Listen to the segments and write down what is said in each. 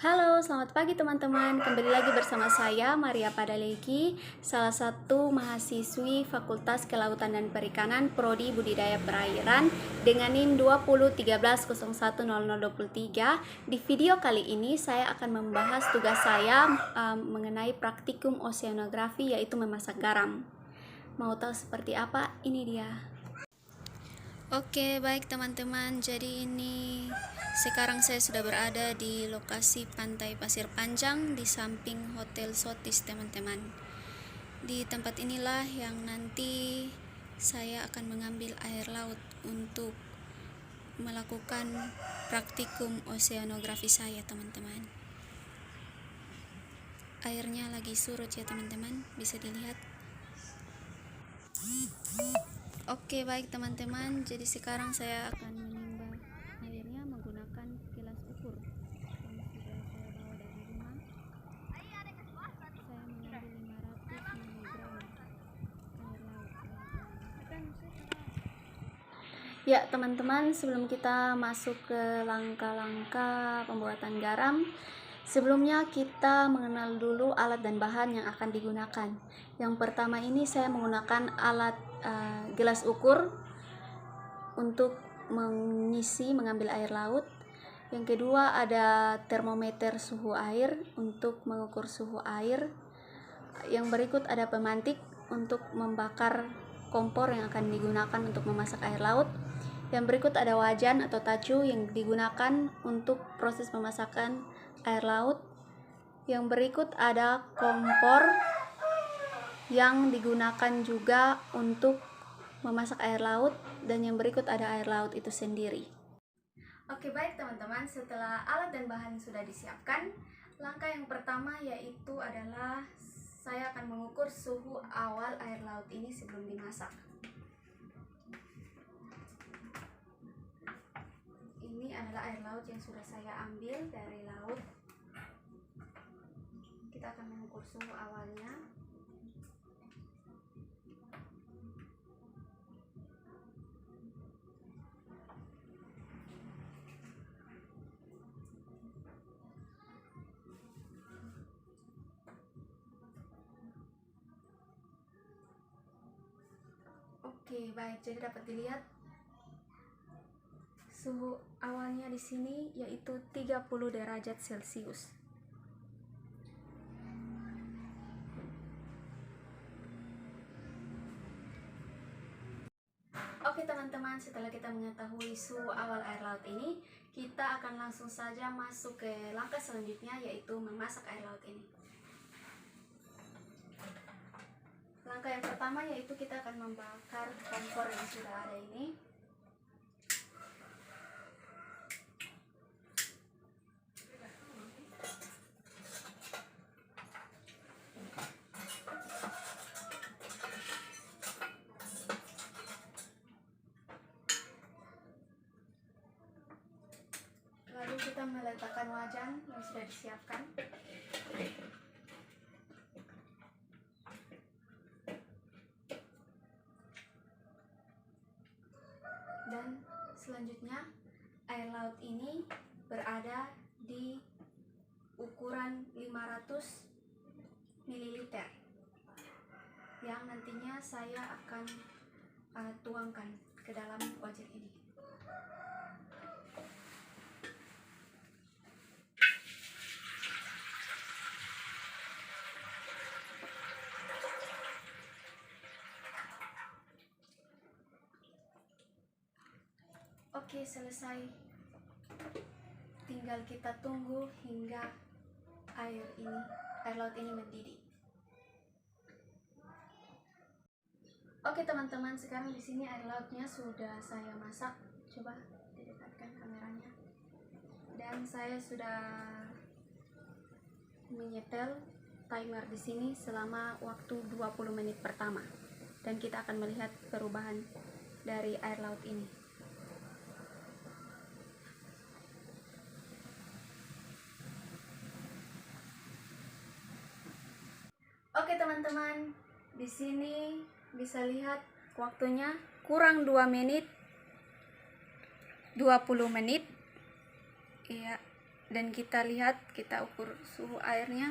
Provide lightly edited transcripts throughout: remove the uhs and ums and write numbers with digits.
Halo, selamat pagi teman-teman. Kembali lagi bersama saya Maria Padalegi, salah satu mahasiswi Fakultas Kelautan dan Perikanan Prodi Budidaya Perairan dengan NIM 2013010023. Di video kali ini saya akan membahas tugas saya mengenai praktikum oceanografi, yaitu memasak garam. Mau tahu seperti apa? Ini dia. Oke, baik teman-teman. Jadi ini sekarang saya sudah berada di lokasi Pantai Pasir Panjang di samping Hotel Sotis, teman-teman. Di tempat inilah yang nanti saya akan mengambil air laut untuk melakukan praktikum oceanografi saya, teman-teman. Airnya lagi surut ya, teman-teman. Bisa dilihat. Oke, baik teman-teman, jadi sekarang saya akan menimbang airnya menggunakan gelas ukur yang sudah saya bawa dari rumah. Saya mengambil 500 mg air laut. Ya teman-teman, sebelum kita masuk ke langkah-langkah pembuatan garam, sebelumnya kita mengenal dulu alat dan bahan yang akan digunakan. Yang pertama ini saya menggunakan alat gelas ukur untuk mengambil air laut. Yang kedua ada termometer suhu air untuk mengukur suhu air. Yang berikut ada pemantik untuk membakar kompor yang akan digunakan untuk memasak air laut. Yang berikut ada wajan atau tacu yang digunakan untuk proses pemasakan air laut. Yang berikut ada kompor yang digunakan juga untuk memasak air laut, dan yang berikut ada air laut itu sendiri. Oke, baik teman-teman, setelah alat dan bahan sudah disiapkan, langkah yang pertama yaitu adalah saya akan mengukur suhu awal air laut ini sebelum dimasak. Ini adalah air laut yang sudah saya ambil dari laut. Kita akan mengukur suhu awalnya. Oke, baik, jadi dapat dilihat suhu awalnya di sini yaitu 30 derajat Celcius. Oke teman-teman, setelah kita mengetahui suhu awal air laut ini, kita akan langsung saja masuk ke langkah selanjutnya, yaitu memasak air laut ini. Langkah yang pertama yaitu kita akan membakar kompor yang sudah ada ini. Lalu kita meletakkan wajan yang sudah disiapkan. Dan selanjutnya air laut ini berada di ukuran 500 ml yang nantinya saya akan tuangkan ke dalam wajan ini. Oke, selesai. Tinggal kita tunggu hingga air laut ini mendidih. Oke teman-teman, sekarang di sini air lautnya sudah saya masak. Coba didekatkan kameranya. Dan saya sudah menyetel timer di sini selama waktu 20 menit pertama. Dan kita akan melihat perubahan dari air laut ini. Oke teman-teman, di sini bisa lihat waktunya kurang 2 menit, 20 menit. Iya, Dan kita lihat, kita ukur suhu airnya.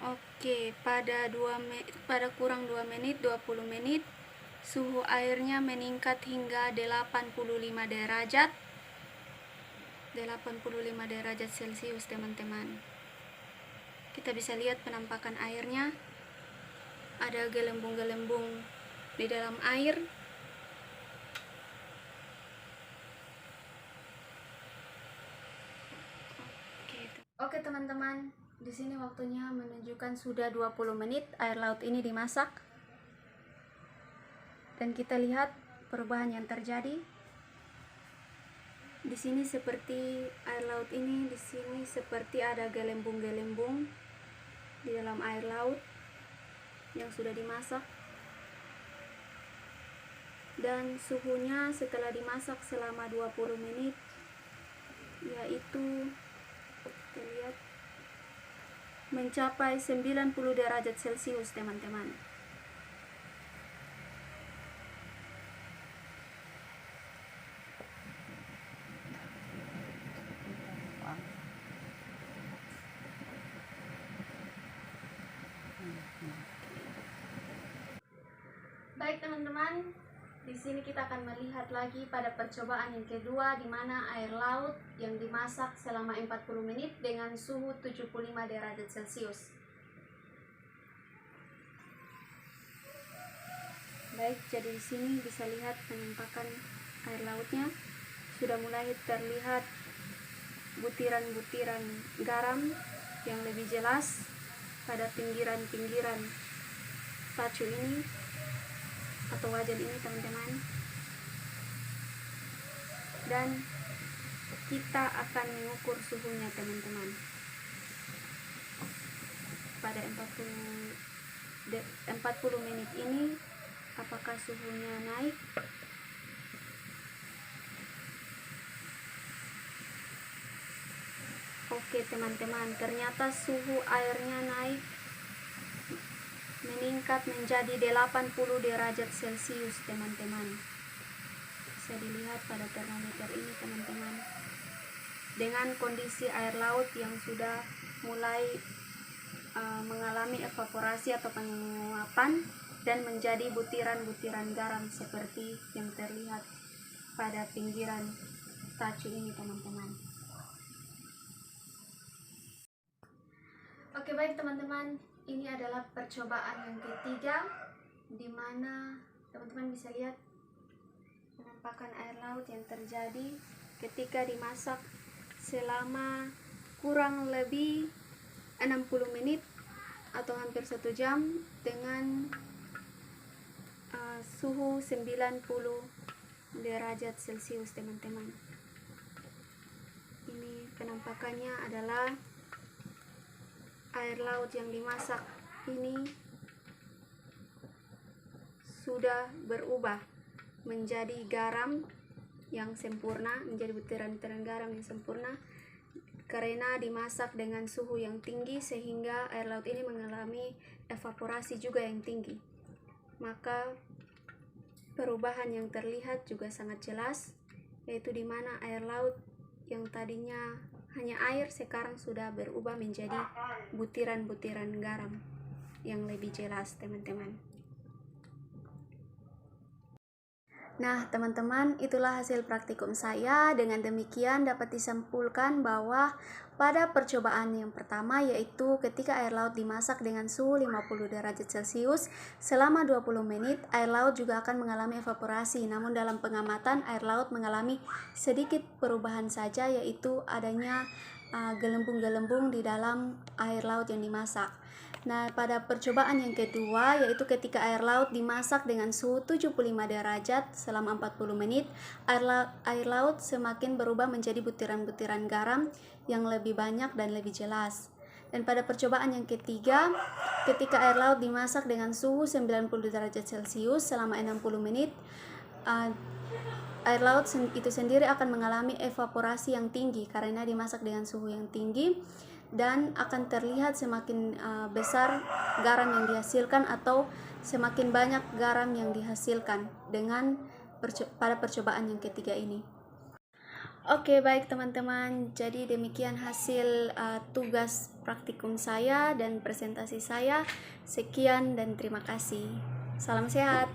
Oke, pada kurang 2 menit, 20 menit, suhu airnya meningkat hingga 85 derajat. 85 derajat Celcius, teman-teman. Kita bisa lihat penampakan airnya. Ada gelembung-gelembung di dalam air. Oke, teman-teman, di sini waktunya menunjukkan sudah 20 menit air laut ini dimasak. Dan kita lihat perubahan yang terjadi. Di sini seperti air laut ini, di sini seperti ada gelembung-gelembung di dalam air laut yang sudah dimasak. Dan suhunya setelah dimasak selama 20 menit yaitu kita lihat mencapai 90 derajat Celcius, teman-teman. Baik, teman-teman, di sini kita akan melihat lagi pada percobaan yang kedua, di mana air laut yang dimasak selama 40 menit dengan suhu 75 derajat Celcius. Baik, jadi di sini bisa lihat penampakan air lautnya. Sudah mulai terlihat butiran-butiran garam yang lebih jelas pada pinggiran-pinggiran pacu ini atau wajan ini, teman-teman. Dan kita akan mengukur suhunya, teman-teman, pada 40 menit ini. Apakah suhunya naik? Oke, teman-teman, ternyata suhu airnya naik, meningkat menjadi 80 derajat Celcius, teman-teman. Bisa dilihat pada termometer ini, teman-teman. Dengan kondisi air laut yang sudah mulai mengalami evaporasi atau penguapan dan menjadi butiran-butiran garam seperti yang terlihat pada pinggiran tacu ini, teman-teman. Oke, baik, teman-teman. Ini adalah percobaan yang ketiga, di mana teman-teman bisa lihat penampakan air laut yang terjadi ketika dimasak selama kurang lebih 60 menit atau hampir 1 jam dengan suhu 90 derajat Celcius, teman-teman. Ini penampakannya adalah air laut yang dimasak ini sudah berubah menjadi garam yang sempurna, menjadi butiran-butiran garam yang sempurna karena dimasak dengan suhu yang tinggi, sehingga air laut ini mengalami evaporasi juga yang tinggi. Maka perubahan yang terlihat juga sangat jelas, yaitu di mana air laut yang tadinya hanya air sekarang sudah berubah menjadi butiran-butiran garam yang lebih jelas, teman-teman. Nah, teman-teman, itulah hasil praktikum saya. Dengan demikian dapat disimpulkan bahwa pada percobaan yang pertama, yaitu ketika air laut dimasak dengan suhu 50 derajat Celcius selama 20 menit, air laut juga akan mengalami evaporasi. Namun dalam pengamatan, air laut mengalami sedikit perubahan saja, yaitu adanya gelembung-gelembung di dalam air laut yang dimasak. Nah, pada percobaan yang kedua, yaitu ketika air laut dimasak dengan suhu 75 derajat selama 40 menit, air laut semakin berubah menjadi butiran-butiran garam yang lebih banyak dan lebih jelas. Dan pada percobaan yang ketiga, ketika air laut dimasak dengan suhu 90 derajat Celcius selama 60 menit, air laut itu sendiri akan mengalami evaporasi yang tinggi karena dimasak dengan suhu yang tinggi. dan akan terlihat semakin besar garam yang dihasilkan atau semakin banyak garam yang dihasilkan dengan pada percobaan yang ketiga ini. Oke, baik teman-teman, jadi demikian hasil tugas praktikum saya dan presentasi saya. Sekian dan terima kasih. Salam sehat.